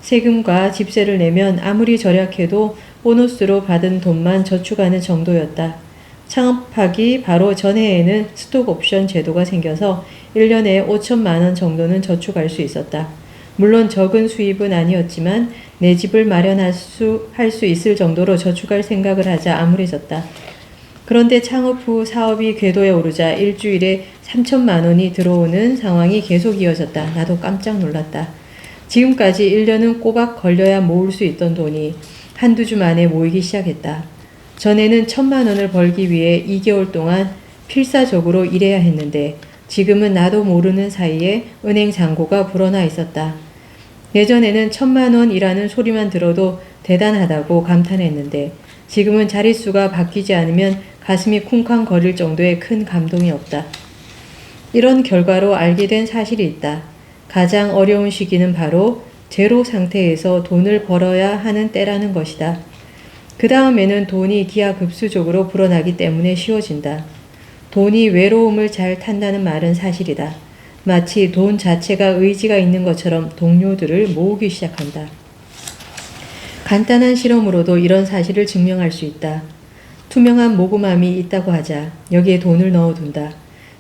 세금과 집세를 내면 아무리 절약해도 보너스로 받은 돈만 저축하는 정도였다. 창업하기 바로 전해에는 스톡옵션 제도가 생겨서 1년에 5천만 원 정도는 저축할 수 있었다. 물론 적은 수입은 아니었지만 내 집을 마련할 수 있을 정도로 저축할 생각을 하자 암울해졌다. 그런데 창업 후 사업이 궤도에 오르자 일주일에 3천만 원이 들어오는 상황이 계속 이어졌다. 나도 깜짝 놀랐다. 지금까지 1년은 꼬박 걸려야 모을 수 있던 돈이 한두 주 만에 모이기 시작했다. 전에는 1,000만 원을 벌기 위해 2개월 동안 필사적으로 일해야 했는데 지금은 나도 모르는 사이에 은행 잔고가 불어나 있었다. 예전에는 1,000만 원이라는 소리만 들어도 대단하다고 감탄했는데 지금은 자릿수가 바뀌지 않으면 가슴이 쿵쾅거릴 정도의 큰 감동이 없다. 이런 결과로 알게 된 사실이 있다. 가장 어려운 시기는 바로 제로 상태에서 돈을 벌어야 하는 때라는 것이다. 그 다음에는 돈이 기하급수적으로 불어나기 때문에 쉬워진다. 돈이 외로움을 잘 탄다는 말은 사실이다. 마치 돈 자체가 의지가 있는 것처럼 동료들을 모으기 시작한다. 간단한 실험으로도 이런 사실을 증명할 수 있다. 투명한 모금함이 있다고 하자. 여기에 돈을 넣어둔다.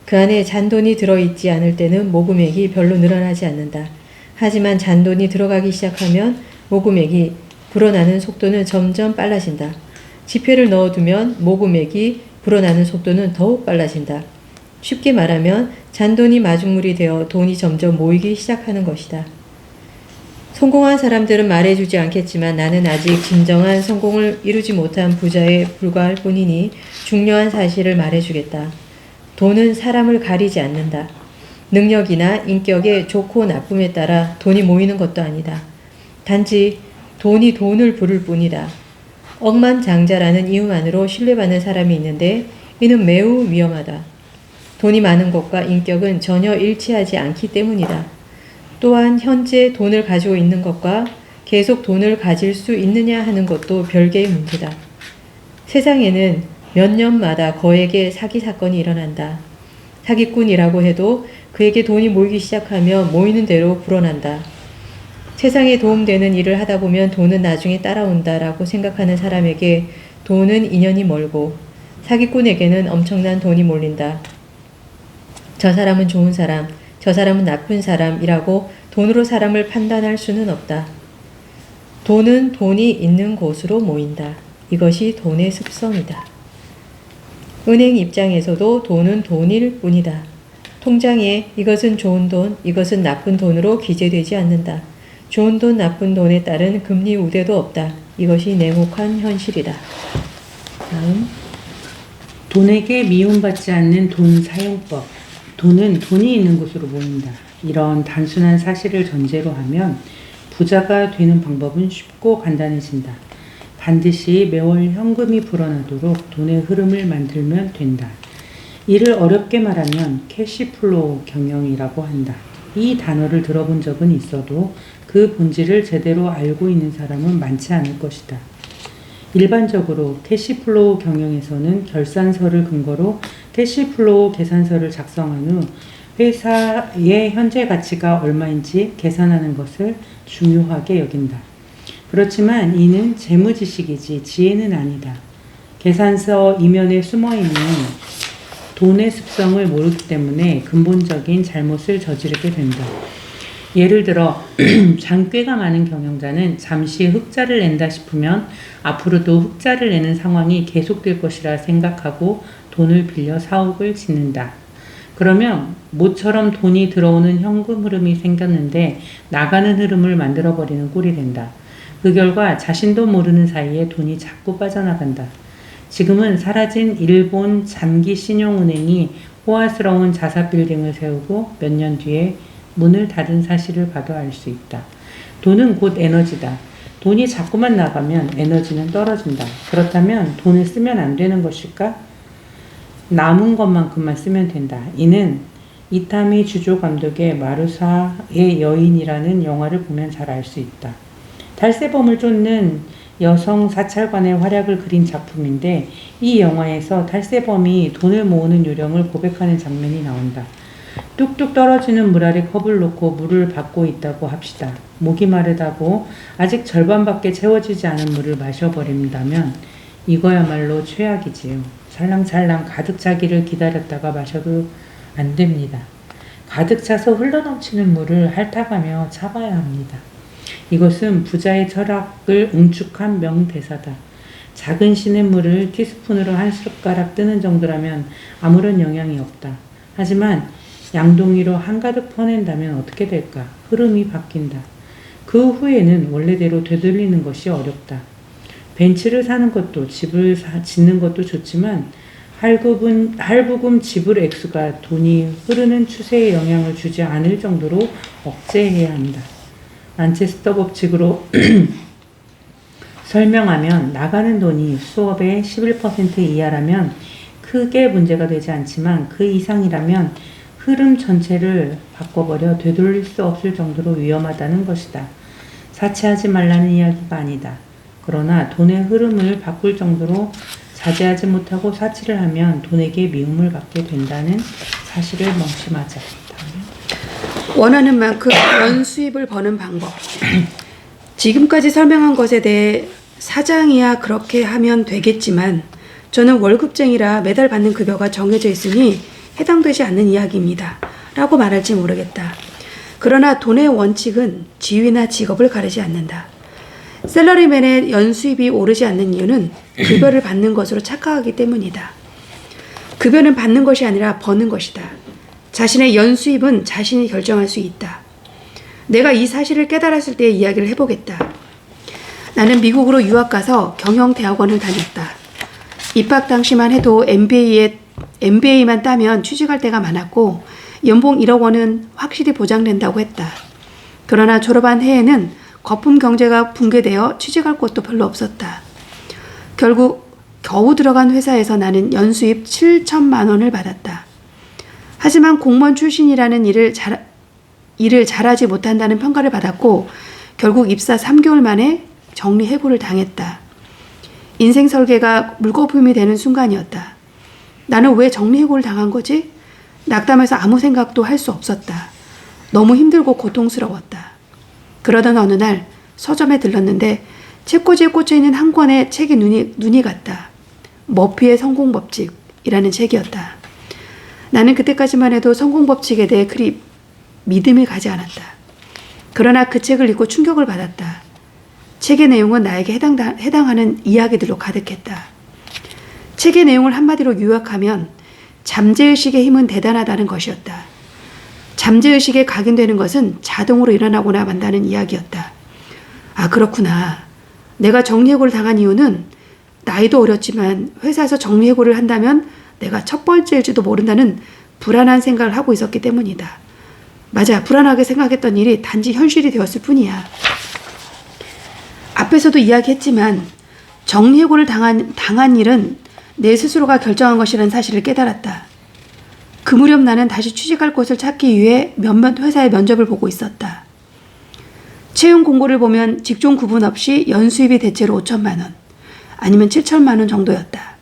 그 안에 잔돈이 들어있지 않을 때는 모금액이 별로 늘어나지 않는다. 하지만 잔돈이 들어가기 시작하면 모금액이 불어나는 속도는 점점 빨라진다. 지폐를 넣어두면 모금액이 불어나는 속도는 더욱 빨라진다. 쉽게 말하면 잔돈이 마중물이 되어 돈이 점점 모이기 시작하는 것이다. 성공한 사람들은 말해주지 않겠지만 나는 아직 진정한 성공을 이루지 못한 부자에 불과할 뿐이니 중요한 사실을 말해주겠다. 돈은 사람을 가리지 않는다. 능력이나 인격의 좋고 나쁨에 따라 돈이 모이는 것도 아니다. 단지 돈이 돈을 부를 뿐이다. 억만장자라는 이유만으로 신뢰받는 사람이 있는데 이는 매우 위험하다. 돈이 많은 것과 인격은 전혀 일치하지 않기 때문이다. 또한 현재 돈을 가지고 있는 것과 계속 돈을 가질 수 있느냐 하는 것도 별개의 문제다. 세상에는 몇 년마다 거액의 사기 사건이 일어난다. 사기꾼이라고 해도 그에게 돈이 모이기 시작하면 모이는 대로 불어난다. 세상에 도움되는 일을 하다 보면 돈은 나중에 따라온다라고 생각하는 사람에게 돈은 인연이 멀고 사기꾼에게는 엄청난 돈이 몰린다. 저 사람은 좋은 사람, 저 사람은 나쁜 사람이라고 돈으로 사람을 판단할 수는 없다. 돈은 돈이 있는 곳으로 모인다. 이것이 돈의 습성이다. 은행 입장에서도 돈은 돈일 뿐이다. 통장에 이것은 좋은 돈, 이것은 나쁜 돈으로 기재되지 않는다. 좋은 돈, 나쁜 돈에 따른 금리 우대도 없다. 이것이 냉혹한 현실이다. 다음. 돈에게 미움받지 않는 돈 사용법. 돈은 돈이 있는 곳으로 모인다. 이런 단순한 사실을 전제로 하면 부자가 되는 방법은 쉽고 간단해진다. 반드시 매월 현금이 불어나도록 돈의 흐름을 만들면 된다. 이를 어렵게 말하면 캐시플로우 경영이라고 한다. 이 단어를 들어본 적은 있어도 그 본질을 제대로 알고 있는 사람은 많지 않을 것이다. 일반적으로 캐시플로우 경영에서는 결산서를 근거로 캐시플로우 계산서를 작성한 후 회사의 현재 가치가 얼마인지 계산하는 것을 중요하게 여긴다. 그렇지만 이는 재무지식이지 지혜는 아니다. 계산서 이면에 숨어있는 돈의 습성을 모르기 때문에 근본적인 잘못을 저지르게 된다. 예를 들어 잔꾀가 많은 경영자는 잠시 흑자를 낸다 싶으면 앞으로도 흑자를 내는 상황이 계속될 것이라 생각하고 돈을 빌려 사옥을 짓는다. 그러면 모처럼 돈이 들어오는 현금 흐름이 생겼는데 나가는 흐름을 만들어버리는 꼴이 된다. 그 결과 자신도 모르는 사이에 돈이 자꾸 빠져나간다. 지금은 사라진 일본 잔기신용은행이 호화스러운 자사빌딩을 세우고 몇 년 뒤에 문을 닫은 사실을 봐도 알 수 있다. 돈은 곧 에너지다. 돈이 자꾸만 나가면 에너지는 떨어진다. 그렇다면 돈을 쓰면 안 되는 것일까? 남은 것만큼만 쓰면 된다. 이는 이타미 주조 감독의 마루사의 여인이라는 영화를 보면 잘 알 수 있다. 탈세범을 쫓는 여성 사찰관의 활약을 그린 작품인데 이 영화에서 탈세범이 돈을 모으는 요령을 고백하는 장면이 나온다. 뚝뚝 떨어지는 물 아래 컵을 놓고 물을 받고 있다고 합시다. 목이 마르다고 아직 절반밖에 채워지지 않은 물을 마셔버린다면 이거야말로 최악이지요. 살랑살랑 가득 차기를 기다렸다가 마셔도 안 됩니다. 가득 차서 흘러넘치는 물을 핥아가며 참아야 합니다. 이것은 부자의 철학을 응축한 명대사다. 작은 시냇물을 티스푼으로 한 숟가락 뜨는 정도라면 아무런 영향이 없다. 하지만 양동이로 한가득 퍼낸다면 어떻게 될까? 흐름이 바뀐다. 그 후에는 원래대로 되돌리는 것이 어렵다. 벤츠를 사는 것도 집을 짓는 것도 좋지만 할부금 지불 액수가 돈이 흐르는 추세에 영향을 주지 않을 정도로 억제해야 한다. 만체스터 법칙으로 설명하면 나가는 돈이 수업의 11% 이하라면 크게 문제가 되지 않지만 그 이상이라면 흐름 전체를 바꿔버려 되돌릴 수 없을 정도로 위험하다는 것이다. 사치하지 말라는 이야기가 아니다. 그러나 돈의 흐름을 바꿀 정도로 자제하지 못하고 사치를 하면 돈에게 미움을 받게 된다는 사실을 명심하자. 원하는 만큼 연수입을 버는 방법. 지금까지 설명한 것에 대해 사장이야 그렇게 하면 되겠지만 저는 월급쟁이라 매달 받는 급여가 정해져 있으니 해당되지 않는 이야기입니다. 라고 말할지 모르겠다. 그러나 돈의 원칙은 지위나 직업을 가리지 않는다. 셀러리맨의 연수입이 오르지 않는 이유는 급여를 받는 것으로 착각하기 때문이다. 급여는 받는 것이 아니라 버는 것이다. 자신의 연수입은 자신이 결정할 수 있다. 내가 이 사실을 깨달았을 때의 이야기를 해보겠다. 나는 미국으로 유학 가서 경영대학원을 다녔다. 입학 당시만 해도 MBA만 따면 취직할 때가 많았고 연봉 1억 원은 확실히 보장된다고 했다. 그러나 졸업한 해에는 거품 경제가 붕괴되어 취직할 곳도 별로 없었다. 결국 겨우 들어간 회사에서 나는 연수입 7천만 원을 받았다. 하지만 공무원 출신이라는 일을 잘하지 못한다는 평가를 받았고 결국 입사 3개월 만에 정리해고를 당했다. 인생 설계가 물거품이 되는 순간이었다. 나는 왜 정리해고를 당한 거지? 낙담해서 아무 생각도 할 수 없었다. 너무 힘들고 고통스러웠다. 그러던 어느 날 서점에 들렀는데 책꽂이에 꽂혀있는 한 권의 책에 눈이 갔다. 머피의 성공법칙이라는 책이었다. 나는 그때까지만 해도 성공법칙에 대해 그리 믿음이 가지 않았다. 그러나 그 책을 읽고 충격을 받았다. 책의 내용은 나에게 해당하는 이야기들로 가득했다. 책의 내용을 한마디로 요약하면 잠재의식의 힘은 대단하다는 것이었다. 잠재의식에 각인되는 것은 자동으로 일어나거나 만다는 이야기였다. 아, 그렇구나. 내가 정리해고를 당한 이유는 나이도 어렸지만 회사에서 정리해고를 한다면 내가 첫 번째일지도 모른다는 불안한 생각을 하고 있었기 때문이다. 맞아, 불안하게 생각했던 일이 단지 현실이 되었을 뿐이야. 앞에서도 이야기했지만 정리해고를 당한 일은 내 스스로가 결정한 것이라는 사실을 깨달았다. 그 무렵 나는 다시 취직할 곳을 찾기 위해 몇몇 회사의 면접을 보고 있었다. 채용 공고를 보면 직종 구분 없이 연수입이 대체로 5천만 원 아니면 7천만 원 정도였다.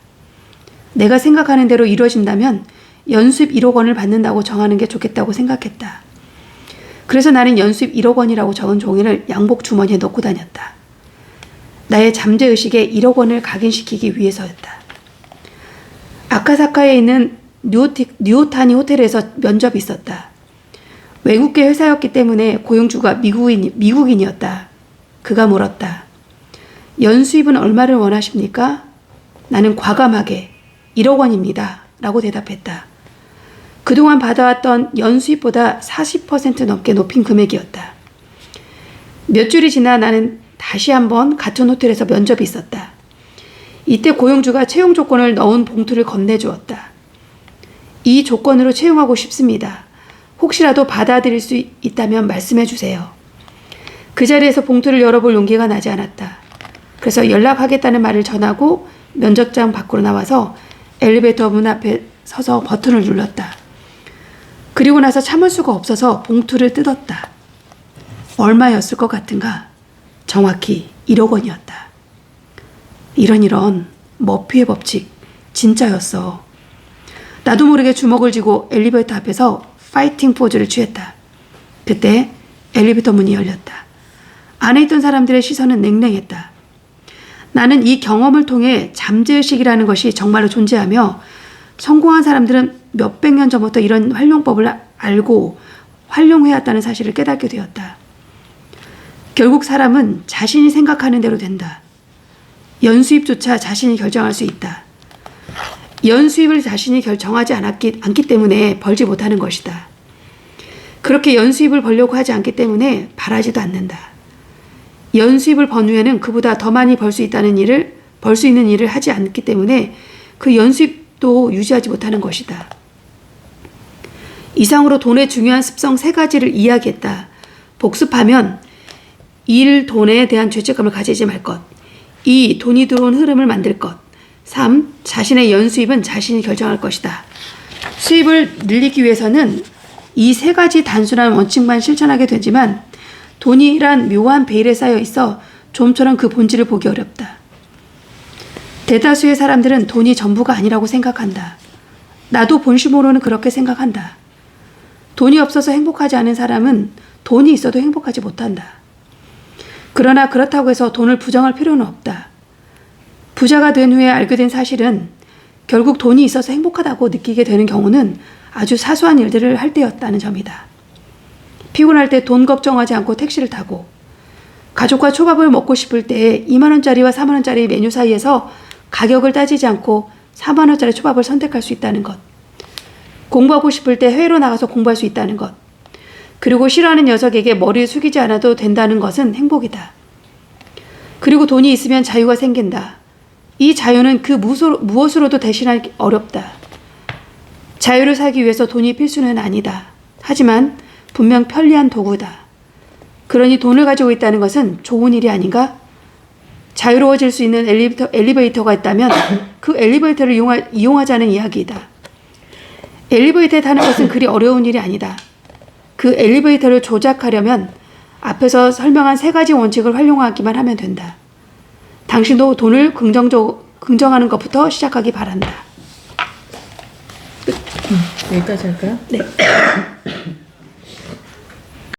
내가 생각하는 대로 이루어진다면 연수입 1억 원을 받는다고 정하는 게 좋겠다고 생각했다. 그래서 나는 연수입 1억 원이라고 적은 종이를 양복 주머니에 넣고 다녔다. 나의 잠재의식에 1억 원을 각인시키기 위해서였다. 아카사카에 있는 뉴오타니 호텔에서 면접이 있었다. 외국계 회사였기 때문에 고용주가 미국인이었다. 그가 물었다. 연수입은 얼마를 원하십니까? 나는 과감하게 1억 원입니다. 라고 대답했다. 그동안 받아왔던 연수입보다 40% 넘게 높인 금액이었다. 몇 줄이 지나 나는 다시 한번 같은 호텔에서 면접이 있었다. 이때 고용주가 채용 조건을 넣은 봉투를 건네주었다. 이 조건으로 채용하고 싶습니다. 혹시라도 받아들일 수 있다면 말씀해 주세요. 그 자리에서 봉투를 열어볼 용기가 나지 않았다. 그래서 연락하겠다는 말을 전하고 면접장 밖으로 나와서 엘리베이터 문 앞에 서서 버튼을 눌렀다. 그리고 나서 참을 수가 없어서 봉투를 뜯었다. 얼마였을 것 같은가? 정확히 1억 원이었다. 이런 머피의 법칙 진짜였어. 나도 모르게 주먹을 쥐고 엘리베이터 앞에서 파이팅 포즈를 취했다. 그때 엘리베이터 문이 열렸다. 안에 있던 사람들의 시선은 냉랭했다. 나는 이 경험을 통해 잠재의식이라는 것이 정말로 존재하며 성공한 사람들은 몇백 년 전부터 이런 활용법을 알고 활용해왔다는 사실을 깨닫게 되었다. 결국 사람은 자신이 생각하는 대로 된다. 연수입조차 자신이 결정할 수 있다. 연수입을 자신이 정하지 않기 때문에 벌지 못하는 것이다. 그렇게 연수입을 벌려고 하지 않기 때문에 바라지도 않는다. 연수입을 번 후에는 그보다 더 많이 벌 수 있는 일을 하지 않기 때문에 그 연수입도 유지하지 못하는 것이다. 이상으로 돈의 중요한 습성 3가지를 이야기했다. 복습하면 1. 돈에 대한 죄책감을 가지지 말 것. 2. 돈이 들어온 흐름을 만들 것. 3. 자신의 연수입은 자신이 결정할 것이다. 수입을 늘리기 위해서는 이 3가지 단순한 원칙만 실천하게 되지만 돈이란 묘한 베일에 쌓여 있어 좀처럼 그 본질을 보기 어렵다. 대다수의 사람들은 돈이 전부가 아니라고 생각한다. 나도 본심으로는 그렇게 생각한다. 돈이 없어서 행복하지 않은 사람은 돈이 있어도 행복하지 못한다. 그러나 그렇다고 해서 돈을 부정할 필요는 없다. 부자가 된 후에 알게 된 사실은 결국 돈이 있어서 행복하다고 느끼게 되는 경우는 아주 사소한 일들을 할 때였다는 점이다. 피곤할 때 돈 걱정하지 않고 택시를 타고, 가족과 초밥을 먹고 싶을 때 2만원짜리와 3만원짜리 메뉴 사이에서 가격을 따지지 않고 4만원짜리 초밥을 선택할 수 있다는 것, 공부하고 싶을 때 해외로 나가서 공부할 수 있다는 것, 그리고 싫어하는 녀석에게 머리를 숙이지 않아도 된다는 것은 행복이다. 그리고 돈이 있으면 자유가 생긴다. 이 자유는 그 무엇으로도 대신하기 어렵다. 자유를 살기 위해서 돈이 필수는 아니다. 하지만 분명 편리한 도구다. 그러니 돈을 가지고 있다는 것은 좋은 일이 아닌가? 자유로워질 수 있는 엘리베이터가 있다면 그 엘리베이터를 이용하자는 이야기이다. 엘리베이터에 타는 것은 그리 어려운 일이 아니다. 그 엘리베이터를 조작하려면 앞에서 설명한 3가지 원칙을 활용하기만 하면 된다. 당신도 돈을 긍정하는 것부터 시작하기 바란다. 여기까지 할까요? 네.